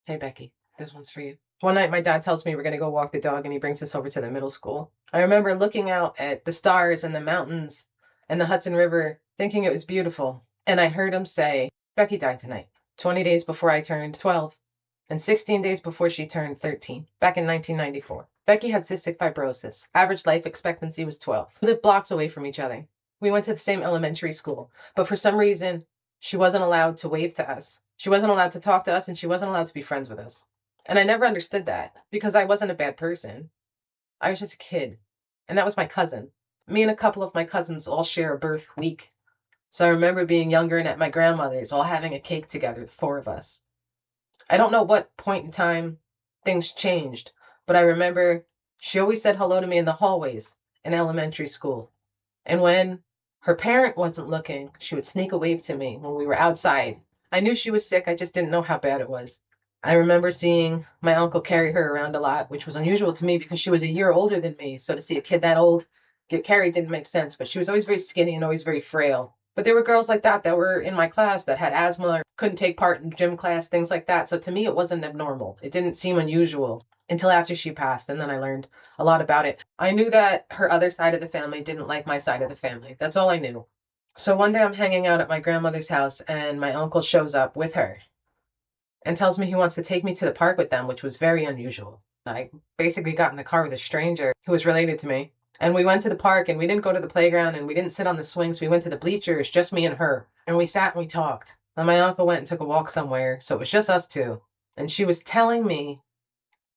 Hey, Becky, this one's for you. One night, my dad tells me we're going to go walk the dog, and he brings us over to the middle school. I remember looking out at the stars and the mountains and the Hudson River, thinking it was beautiful. And I heard him say, Becky died tonight, 20 days before I turned 12, and 16 days before she turned 13, back in 1994. Becky had cystic fibrosis. Average life expectancy was 12. We lived blocks away from each other. We went to the same elementary school, but for some reason, she wasn't allowed to wave to us. She wasn't allowed to talk to us, and she wasn't allowed to be friends with us. And I never understood that because I wasn't a bad person. I was just a kid. And that was my cousin. Me and a couple of my cousins all share a birth week. So I remember being younger and at my grandmother's, all having a cake together, the four of us. I don't know what point in time things changed, but I remember she always said hello to me in the hallways in elementary school. And when her parent wasn't looking, she would sneak a wave to me when we were outside. I knew she was sick, I just didn't know how bad it was. I remember seeing my uncle carry her around a lot, which was unusual to me because she was a year older than me. So to see a kid that old get carried didn't make sense, but she was always very skinny and always very frail. But there were girls like that were in my class that had asthma or couldn't take part in gym class, things like that. So to me, it wasn't abnormal. It didn't seem unusual until after she passed. And then I learned a lot about it. I knew that her other side of the family didn't like my side of the family. That's all I knew. So one day I'm hanging out at my grandmother's house and my uncle shows up with her and tells me he wants to take me to the park with them, which was very unusual. I basically got in the car with a stranger who was related to me. And we went to the park and we didn't go to the playground and we didn't sit on the swings. We went to the bleachers, just me and her. And we sat and we talked. And my uncle went and took a walk somewhere. So it was just us two. And she was telling me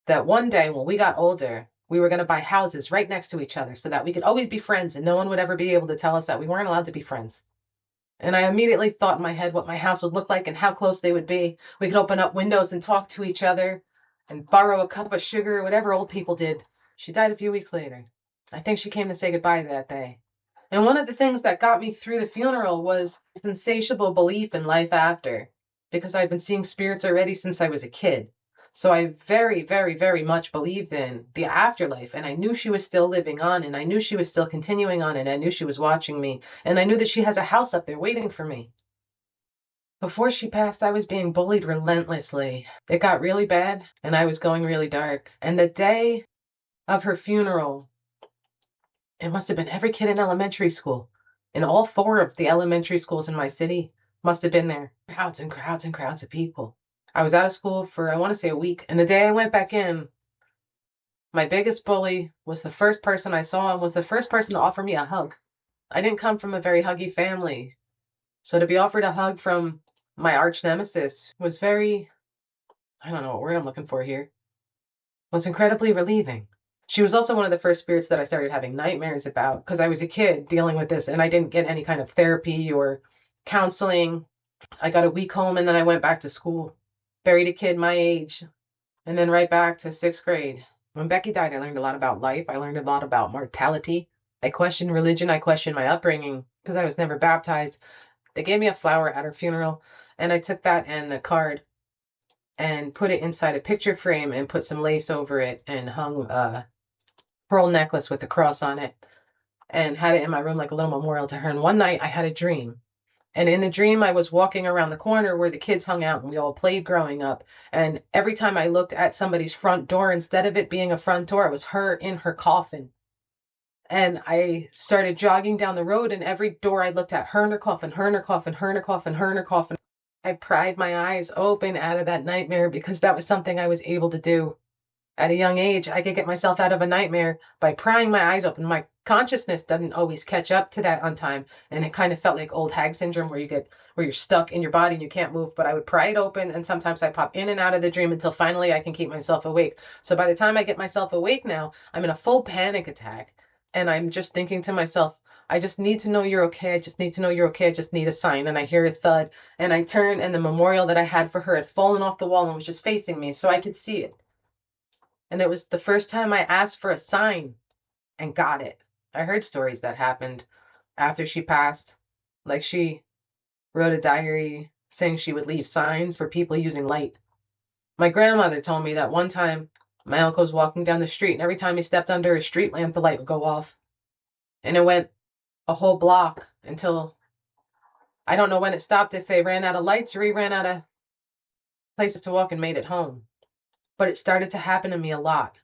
that one day when we got older, we were going to buy houses right next to each other so that we could always be friends and no one would ever be able to tell us that we weren't allowed to be friends. And I immediately thought in my head what my house would look like and how close they would be. We could open up windows and talk to each other and borrow a cup of sugar, whatever old people did. She died a few weeks later. I think she came to say goodbye that day. And one of the things that got me through the funeral was this insatiable belief in life after, because I'd been seeing spirits already since I was a kid. So I very, very, very much believed in the afterlife, and I knew she was still living on, and I knew she was still continuing on, and I knew she was watching me, and I knew that she has a house up there waiting for me. Before she passed, I was being bullied relentlessly. It got really bad, and I was going really dark. And the day of her funeral, it must have been every kid in elementary school, in all four of the elementary schools in my city, must have been there. Crowds and crowds and crowds of people. I was out of school for, I want to say, a week. And the day I went back in, my biggest bully was the first person I saw and was the first person to offer me a hug. I didn't come from a very huggy family. So to be offered a hug from my arch nemesis was very, I don't know what word I'm looking for here, was incredibly relieving. She was also one of the first spirits that I started having nightmares about because I was a kid dealing with this and I didn't get any kind of therapy or counseling. I got a week home and then I went back to school. Buried a kid my age, and then right back to sixth grade. When Becky died, I learned a lot about life. I learned a lot about mortality. I questioned religion. I questioned my upbringing because I was never baptized. They gave me a flower at her funeral, and I took that and the card and put it inside a picture frame and put some lace over it and hung a pearl necklace with a cross on it and had it in my room like a little memorial to her. And one night I had a dream. And in the dream, I was walking around the corner where the kids hung out and we all played growing up. And every time I looked at somebody's front door, instead of it being a front door, it was her in her coffin. And I started jogging down the road, and every door I looked at, her in her coffin, her in her coffin, her in her coffin, her in her coffin. I pried my eyes open out of that nightmare because that was something I was able to do. At a young age, I could get myself out of a nightmare by prying my eyes open. My consciousness doesn't always catch up to that on time, and it kind of felt like old hag syndrome where you're stuck in your body and you can't move. But I would pry it open, and sometimes I pop in and out of the dream until finally I can keep myself awake. So by the time I get myself awake now, I'm in a full panic attack, and I'm just thinking to myself, I just need to know you're okay. I just need to know you're okay. I just need a sign. And I hear a thud, and I turn, and the memorial that I had for her had fallen off the wall and was just facing me, so I could see it. And it was the first time I asked for a sign and got it. I heard stories that happened after she passed. Like she wrote a diary saying she would leave signs for people using light. My grandmother told me that one time my uncle was walking down the street and every time he stepped under a street lamp, the light would go off. And it went a whole block until I don't know when it stopped, if they ran out of lights or he ran out of places to walk and made it home. But it started to happen to me a lot.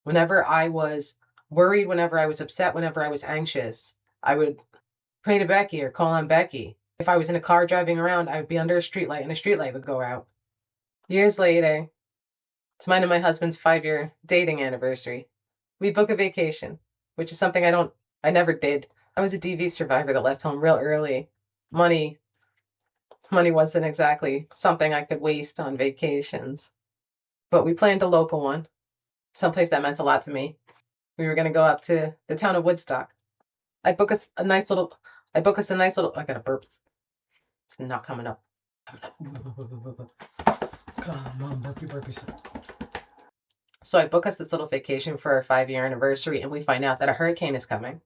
Whenever I was worried, whenever I was upset, whenever I was anxious, I would pray to Becky or call on Becky. If I was in a car driving around, I would be under a streetlight and a streetlight would go out. Years later, it's mine and my husband's 5-year dating anniversary. We book a vacation, which is something I never did. I was a DV survivor that left home real early. Money wasn't exactly something I could waste on vacations. But we planned a local one, someplace that meant a lot to me. We were going to go up to the town of Woodstock. I book us a nice little, I got a burp. It's not coming up. Come on, burpee. So I book us this little vacation for our 5-year anniversary, and we find out that a hurricane is coming.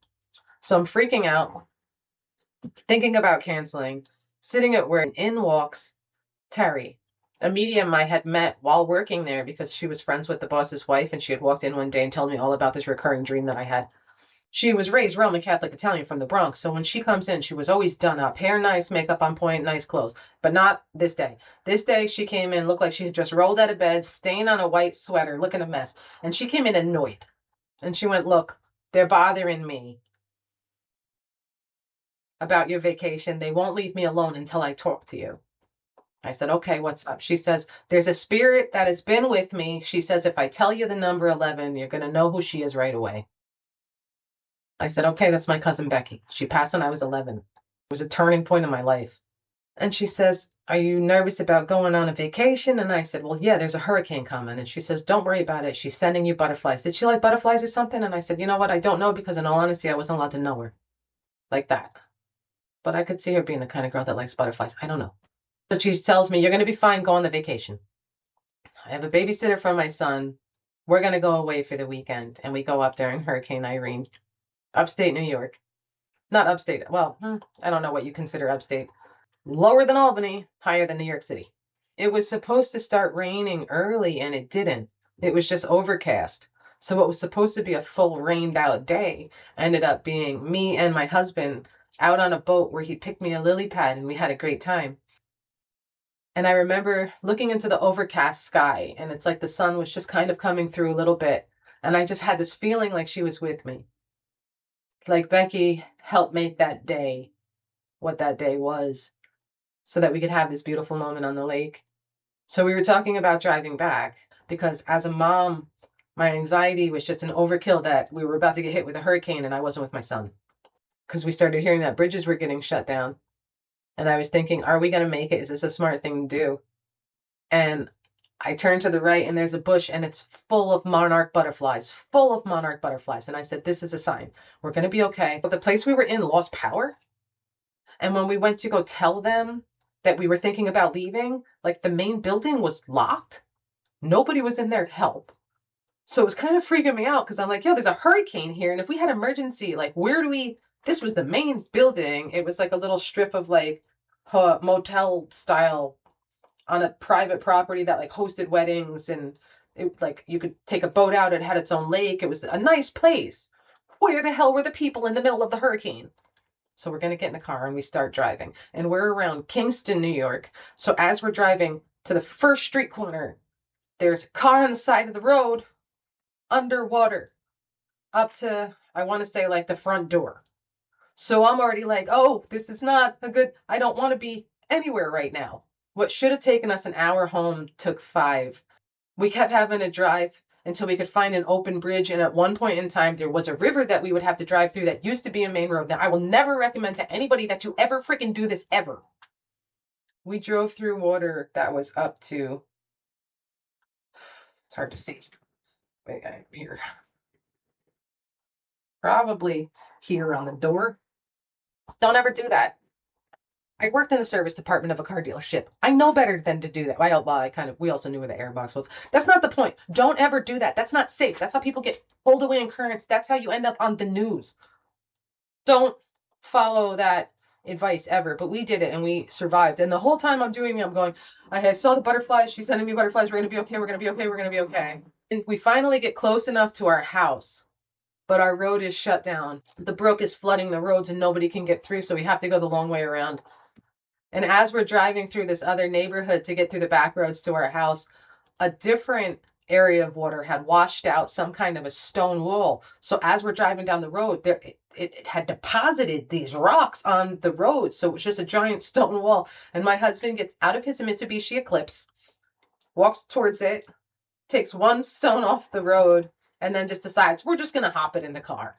So I'm freaking out, thinking about canceling, sitting at work, and in walks Terry, a medium I had met while working there because she was friends with the boss's wife, and she had walked in one day and told me all about this recurring dream that I had. She was raised Roman Catholic Italian from the Bronx, so when she comes in, she was always done up. Hair nice, makeup on point, nice clothes. But not this day. This day, she came in, looked like she had just rolled out of bed, stain on a white sweater, looking a mess. And she came in annoyed. And she went, look, they're bothering me about your vacation. They won't leave me alone until I talk to you. I said, okay, what's up? She says, there's a spirit that has been with me. She says, if I tell you the number 11, you're going to know who she is right away. I said, okay, that's my cousin Becky. She passed when I was 11. It was a turning point in my life. And she says, are you nervous about going on a vacation? And I said, well, yeah, there's a hurricane coming. And she says, don't worry about it. She's sending you butterflies. Did she like butterflies or something? And I said, you know what? I don't know, because in all honesty, I wasn't allowed to know her like that. But I could see her being the kind of girl that likes butterflies. I don't know. But she tells me, you're going to be fine. Go on the vacation. I have a babysitter for my son. We're going to go away for the weekend. And we go up during Hurricane Irene. Upstate New York. Not upstate. Well, I don't know what you consider upstate. Lower than Albany, higher than New York City. It was supposed to start raining early, and it didn't. It was just overcast. So what was supposed to be a full rained out day ended up being me and my husband out on a boat where he picked me a lily pad, and we had a great time. And I remember looking into the overcast sky, and it's like the sun was just kind of coming through a little bit. And I just had this feeling like she was with me. Like Becky helped make that day what that day was, so that we could have this beautiful moment on the lake. So we were talking about driving back because as a mom, my anxiety was just an overkill that we were about to get hit with a hurricane and I wasn't with my son. Because we started hearing that bridges were getting shut down. And I was thinking, are we going to make it? Is this a smart thing to do? And I turned to the right and there's a bush and it's full of monarch butterflies. And I said, this is a sign. We're going to be okay. But the place we were in lost power. And when we went to go tell them that we were thinking about leaving, like the main building was locked. Nobody was in there to help. So it was kind of freaking me out because I'm like, yo, there's a hurricane here. And if we had emergency, like this was the main building. It was like a little strip of like motel style on a private property that like hosted weddings, and it like you could take a boat out. It had its own lake. It was a nice place. Where the hell were the people in the middle of the hurricane? So we're going to get in the car and we start driving. And we're around Kingston, New York. So as we're driving to the first street corner, there's a car on the side of the road underwater up to, I want to say, like the front door. So I'm already like, oh, this is not I don't want to be anywhere right now. What should have taken us an hour home took 5. We kept having to drive until we could find an open bridge. And at one point in time, there was a river that we would have to drive through that used to be a main road. Now, I will never recommend to anybody that you ever freaking do this ever. We drove through water that was up to, it's hard to see. Wait, here. Probably here on the door. Don't ever do that. I worked in the service department of a car dealership. I know better than to do that. We also knew where the airbox was. That's not the point. Don't ever do that. That's not safe. That's how people get pulled away in currents. That's how you end up on the news. Don't follow that advice ever. But we did it and we survived. And the whole time I'm doing it, I'm going, I saw the butterflies. She's sending me butterflies. We're going to be okay. We're going to be okay. We're going to be okay. And we finally get close enough to our house, but our road is shut down. The brook is flooding the roads and nobody can get through. So we have to go the long way around. And as we're driving through this other neighborhood to get through the back roads to our house, a different area of water had washed out some kind of a stone wall. So as we're driving down the road, it had deposited these rocks on the road. So it was just a giant stone wall. And my husband gets out of his Mitsubishi Eclipse, walks towards it, takes one stone off the road, and then just decides we're just going to hop it in the car.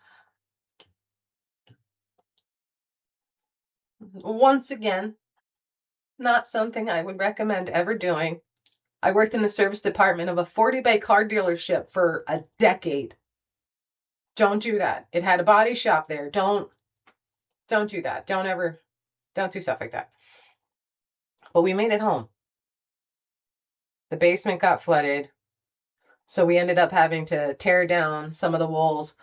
Once again, not something I would recommend ever doing. I worked in the service department of a 40 bay car dealership for a decade. Don't do that. It had a body shop there. Don't do that. Don't do stuff like that. But we made it home. The basement got flooded. So we ended up having to tear down some of the walls,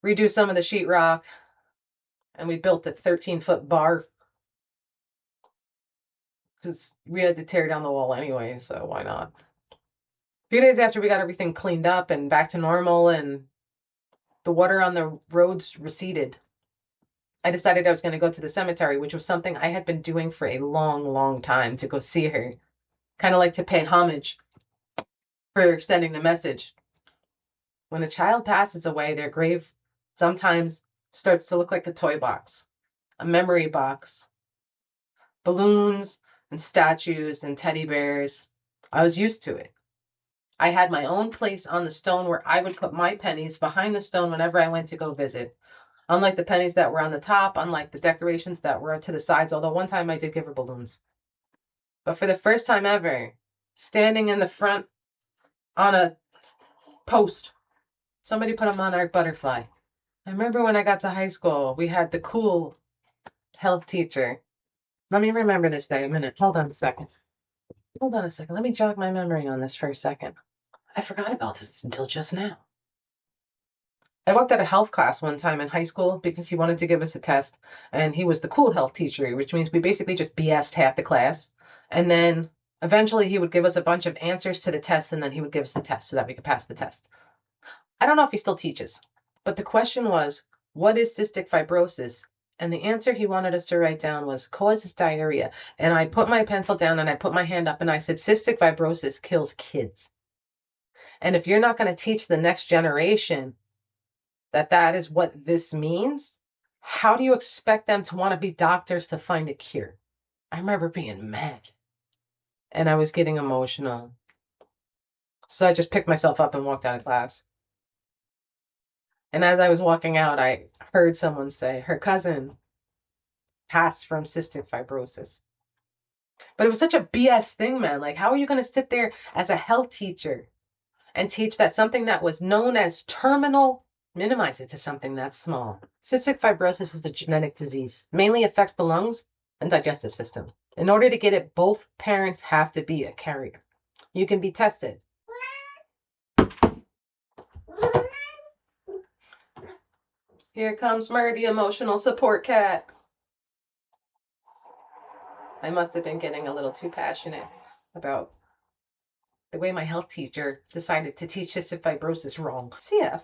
redo some of the sheetrock, and we built a 13-foot bar because we had to tear down the wall anyway, so why not? A few days after we got everything cleaned up and back to normal and the water on the roads receded, I decided I was going to go to the cemetery, which was something I had been doing for a long, long time, to go see her. Kind of like to pay homage for sending the message. When a child passes away, their grave sometimes starts to look like a toy box, a memory box, balloons and statues and teddy bears. I was used to it. I had my own place on the stone where I would put my pennies behind the stone whenever I went to go visit. Unlike the pennies that were on the top, unlike the decorations that were to the sides, although one time I did give her balloons. But for the first time ever, standing in the front on a post, somebody put a monarch butterfly. I remember when I got to high school, we had the cool health teacher. Let me remember this day a minute. Hold on a second. Let me jog my memory on this for a second. I forgot about this until just now. I walked out of health class one time in high school because he wanted to give us a test, and he was the cool health teacher, which means we basically just BS'd half the class. And then eventually he would give us a bunch of answers to the test, and then he would give us the test so that we could pass the test. I don't know if he still teaches, but the question was, what is cystic fibrosis? And the answer he wanted us to write down was causes diarrhea. And I put my pencil down and I put my hand up and I said, cystic fibrosis kills kids. And if you're not going to teach the next generation that is what this means, how do you expect them to want to be doctors to find a cure? I remember being mad and I was getting emotional. So I just picked myself up and walked out of class. And as I was walking out, I heard someone say her cousin passed from cystic fibrosis. But it was such a BS thing, man. Like, how are you going to sit there as a health teacher and teach that something that was known as terminal, minimize it to something that's small? Cystic fibrosis is a genetic disease, mainly affects the lungs and digestive system. In order to get it, both parents have to be a carrier. You can be tested. Here comes Murr, the emotional support cat. I must have been getting a little too passionate about the way my health teacher decided to teach cystic fibrosis wrong. CF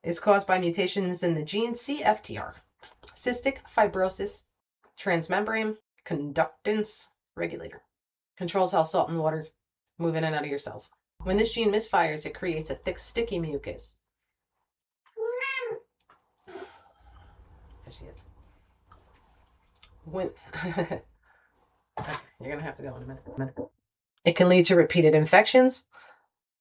is caused by mutations in the gene CFTR, cystic fibrosis transmembrane conductance regulator. Controls how salt and water move in and out of your cells. When this gene misfires, it creates a thick, sticky mucus. There she is. When you're gonna have to go in a minute. It can lead to repeated infections,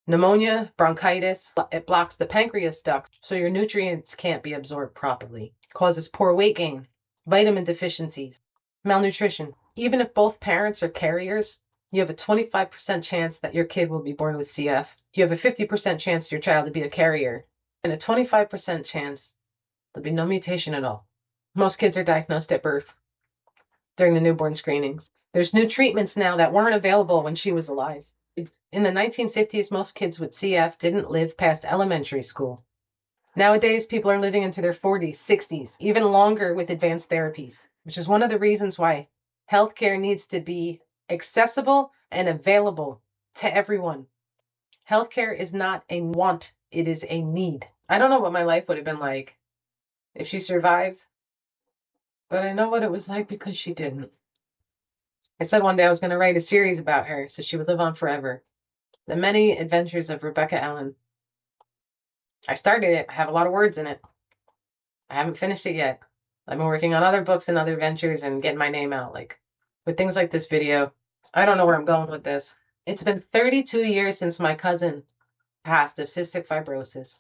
pneumonia, bronchitis. It blocks the pancreas duct, so your nutrients can't be absorbed properly. Causes poor weight gain, vitamin deficiencies, malnutrition. Even if both parents are carriers, you have a 25% chance that your kid will be born with CF. You have a 50% chance your child to be a carrier, and a 25% chance there'll be no mutation at all. Most kids are diagnosed at birth during the newborn screenings. There's new treatments now that weren't available when she was alive. In the 1950s, most kids with CF didn't live past elementary school. Nowadays, people are living into their 40s, 60s, even longer with advanced therapies, which is one of the reasons why healthcare needs to be accessible and available to everyone. Healthcare is not a want, it is a need. I don't know what my life would have been like if she survived, but I know what it was like because she didn't. I said one day I was going to write a series about her so she would live on forever. The Many Adventures of Rebecca Allen. I started it. I have a lot of words in it. I haven't finished it yet. I've been working on other books and other ventures and getting my name out, like with things like this video. I don't know where I'm going with this. It's been 32 years since my cousin passed of cystic fibrosis.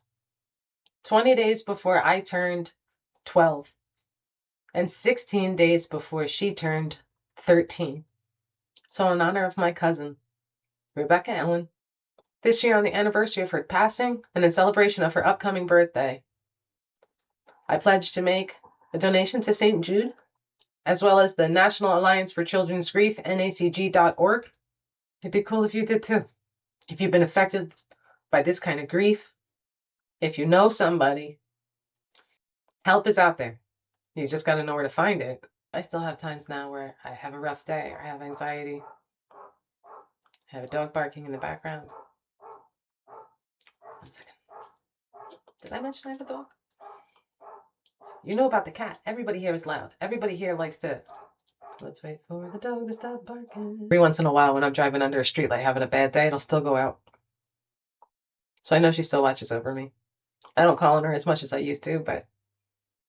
20 days before I turned 12 and 16 days before she turned 13. So in honor of my cousin, Rebecca Allen, this year on the anniversary of her passing and in celebration of her upcoming birthday, I pledge to make a donation to St. Jude, as well as the National Alliance for Children's Grief, nacg.org. It'd be cool if you did too. If you've been affected by this kind of grief, if you know somebody, help is out there. You just got to know where to find it. I still have times now where I have a rough day or I have anxiety. I have a dog barking in the background. 1 second. Did I mention I have a dog? You know about the cat. Everybody here is loud. Everybody here likes to... Let's wait for the dog to stop barking. Every once in a while when I'm driving under a streetlight having a bad day, it'll still go out. So I know she still watches over me. I don't call on her as much as I used to, but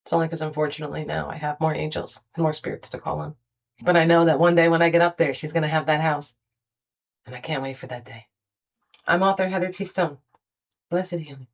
it's only because unfortunately now I have more angels and more spirits to call on. But I know that one day when I get up there, she's going to have that house. And I can't wait for that day. I'm author HeatherTStone. Blessed healing.